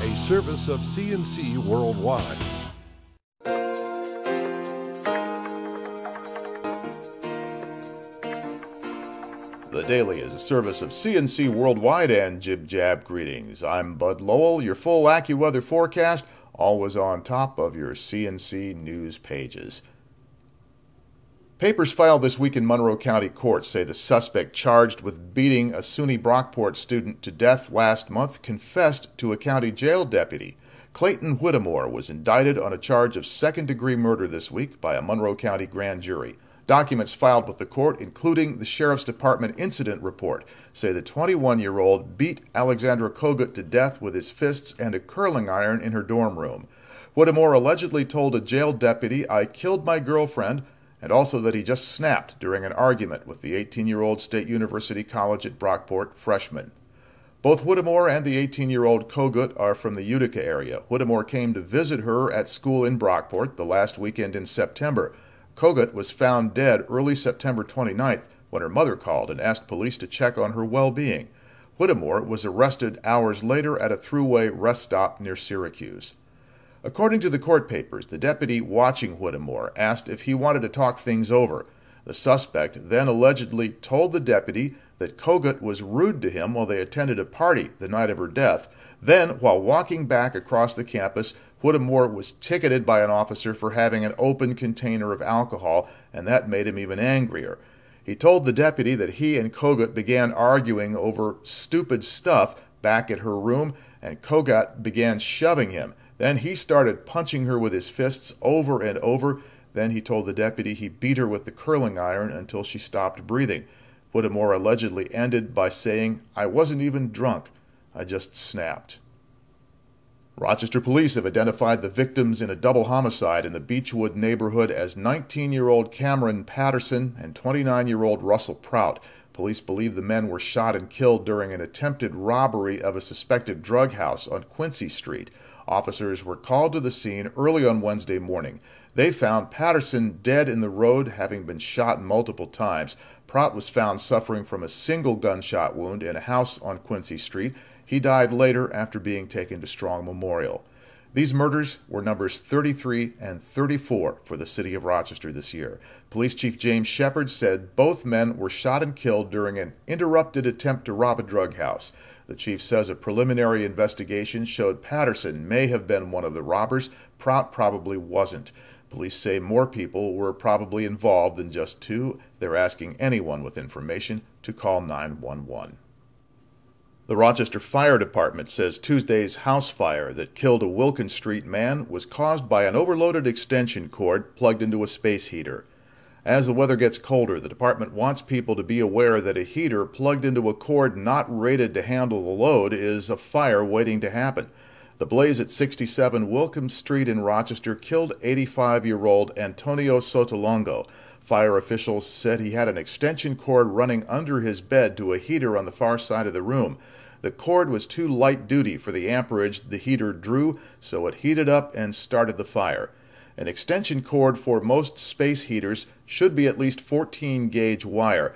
a service of CNC Worldwide. The Daily is a service of CNC Worldwide and Jib Jab greetings. I'm Bud Lowell, your full AccuWeather forecast, always on top of your CNC news pages. Papers filed this week in Monroe County courts say the suspect charged with beating a SUNY Brockport student to death last month confessed to a county jail deputy. Clayton Whittemore was indicted on a charge of second-degree murder this week by a Monroe County grand jury. Documents filed with the court, including the Sheriff's Department incident report, say the 21-year-old beat Alexandra Kogut to death with his fists and a curling iron in her dorm room. Whittemore allegedly told a jail deputy, "I killed my girlfriend," and also that he just snapped during an argument with the 18-year-old State University College at Brockport freshman. Both Whittemore and the 18-year-old Kogut are from the Utica area. Whittemore came to visit her at school in Brockport the last weekend in September. Kogut was found dead early September 29th when her mother called and asked police to check on her well-being. Whittemore was arrested hours later at a thruway rest stop near Syracuse. According to the court papers, the deputy watching Whittemore asked if he wanted to talk things over. The suspect then allegedly told the deputy that Kogut was rude to him while they attended a party the night of her death. Then, while walking back across the campus, Whittemore was ticketed by an officer for having an open container of alcohol, and that made him even angrier. He told the deputy that he and Kogut began arguing over stupid stuff back at her room, and Kogut began shoving him. Then he started punching her with his fists over and over. Then he told the deputy he beat her with the curling iron until she stopped breathing. Whittemore allegedly ended by saying, "I wasn't even drunk. I just snapped." Rochester police have identified the victims in a double homicide in the Beechwood neighborhood as 19-year-old Cameron Patterson and 29-year-old Russell Prout. Police believe the men were shot and killed during an attempted robbery of a suspected drug house on Quincy Street. Officers were called to the scene early on Wednesday morning. They found Patterson dead in the road, having been shot multiple times. Prout was found suffering from a single gunshot wound in a house on Quincy Street. He died later after being taken to Strong Memorial. These murders were numbers 33 and 34 for the city of Rochester this year. Police Chief James Shepard said both men were shot and killed during an interrupted attempt to rob a drug house. The chief says a preliminary investigation showed Patterson may have been one of the robbers. Prout probably wasn't. Police say more people were probably involved than just two. They're asking anyone with information to call 911. The Rochester Fire Department says Tuesday's house fire that killed a Wilkins Street man was caused by an overloaded extension cord plugged into a space heater. As the weather gets colder, the department wants people to be aware that a heater plugged into a cord not rated to handle the load is a fire waiting to happen. The blaze at 67 Wilkins Street in Rochester killed 85-year-old Antonio Sotolongo. Fire officials said he had an extension cord running under his bed to a heater on the far side of the room. The cord was too light duty for the amperage the heater drew, so it heated up and started the fire. An extension cord for most space heaters should be at least 14-gauge wire.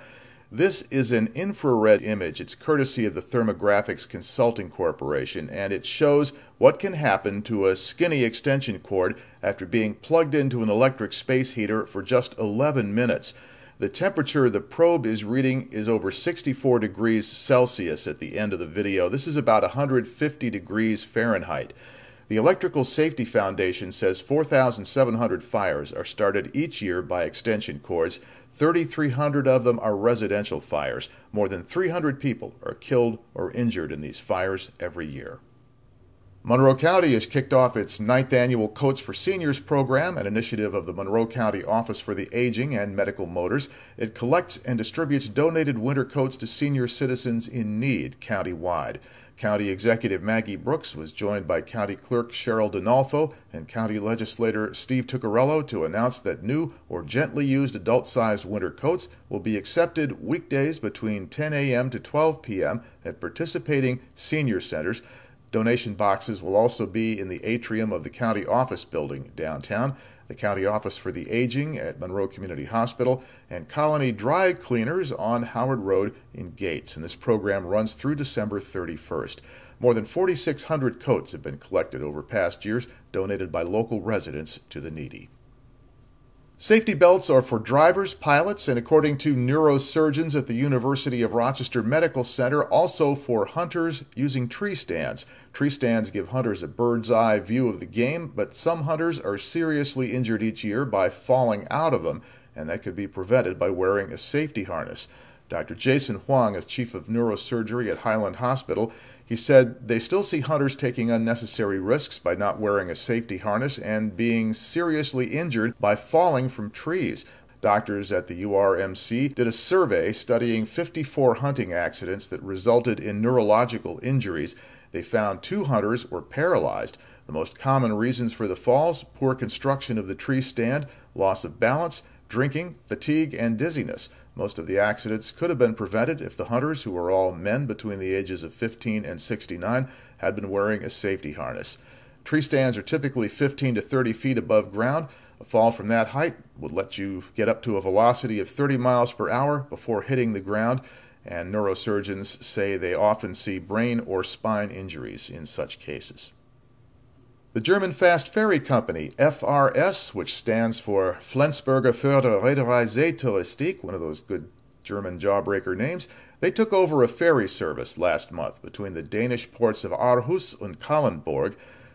This is an infrared image. It's courtesy of the Thermographics Consulting Corporation, and it shows what can happen to a skinny extension cord after being plugged into an electric space heater for just 11 minutes. The temperature the probe is reading is over 64 degrees Celsius at the end of the video. This is about 150 degrees Fahrenheit. The Electrical Safety Foundation says 4,700 fires are started each year by extension cords. 3,300 of them are residential fires. More than 300 people are killed or injured in these fires every year. Monroe County has kicked off its 9th annual Coats for Seniors program, an initiative of the Monroe County Office for the Aging and Medical Motors. It collects and distributes donated winter coats to senior citizens in need countywide. County Executive Maggie Brooks was joined by County Clerk Cheryl Donalfo and County Legislator Steve Tuccarello to announce that new or gently used adult-sized winter coats will be accepted weekdays between 10 a.m. to 12 p.m. at participating senior centers. Donation boxes will also be in the atrium of the county office building downtown, the county office for the aging at Monroe Community Hospital, and Colony Dry Cleaners on Howard Road in Gates. And this program runs through December 31st. More than 4,600 coats have been collected over past years, donated by local residents to the needy. Safety belts are for drivers, pilots, and according to neurosurgeons at the University of Rochester Medical Center, also for hunters using tree stands. Tree stands give hunters a bird's eye view of the game, but some hunters are seriously injured each year by falling out of them, and that could be prevented by wearing a safety harness. Dr. Jason Huang is chief of neurosurgery at Highland Hospital. He said they still see hunters taking unnecessary risks by not wearing a safety harness and being seriously injured by falling from trees. Doctors at the URMC did a survey studying 54 hunting accidents that resulted in neurological injuries. They found 2 hunters were paralyzed. The most common reasons for the falls: poor construction of the tree stand, loss of balance, drinking, fatigue, and dizziness. Most of the accidents could have been prevented if the hunters, who were all men between the ages of 15 and 69, had been wearing a safety harness. Tree stands are typically 15 to 30 feet above ground. A fall from that height would let you get up to a velocity of 30 miles per hour before hitting the ground, and neurosurgeons say they often see brain or spine injuries in such cases. The German fast ferry company, FRS, which stands for Flensburger Förderreederei Seetouristik, one of those good German jawbreaker names, they took over a ferry service last month between the Danish ports of Aarhus and Kalundborg,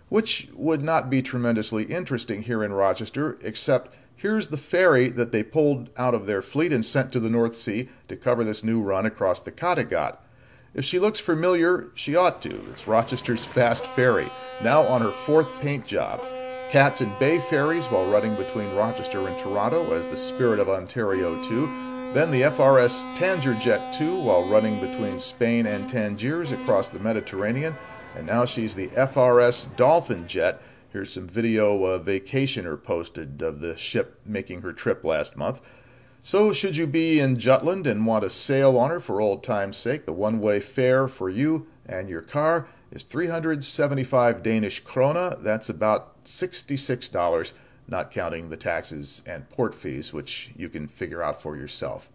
which would not be tremendously interesting here in Rochester, except here's the ferry that they pulled out of their fleet and sent to the North Sea to cover this new run across the Kattegat. If she looks familiar, she ought to. It's Rochester's Fast Ferry, now on her 4th paint job. Cats and Bay ferries while running between Rochester and Toronto as the Spirit of Ontario 2. Then the FRS Tangerjet 2 while running between Spain and Tangiers across the Mediterranean. And now she's the FRS Dolphin Jet. Here's some video a vacationer posted of the ship making her trip last month. So should you be in Jutland and want to sail on her for old time's sake, the one-way fare for you and your car is 375 Danish krone. That's about $66, not counting the taxes and port fees, which you can figure out for yourself.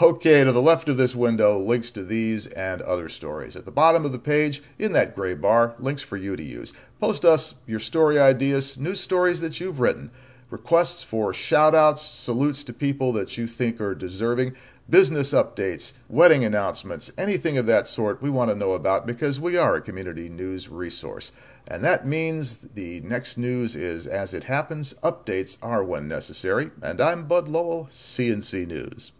Okay, to the left of this window, links to these and other stories. At the bottom of the page, in that gray bar, links for you to use. Post us your story ideas, news stories that you've written, requests for shout-outs, salutes to people that you think are deserving, business updates, wedding announcements, anything of that sort we want to know about because we are a community news resource. And that means the next news is as it happens, updates are when necessary. And I'm Bud Lowell, CNC News.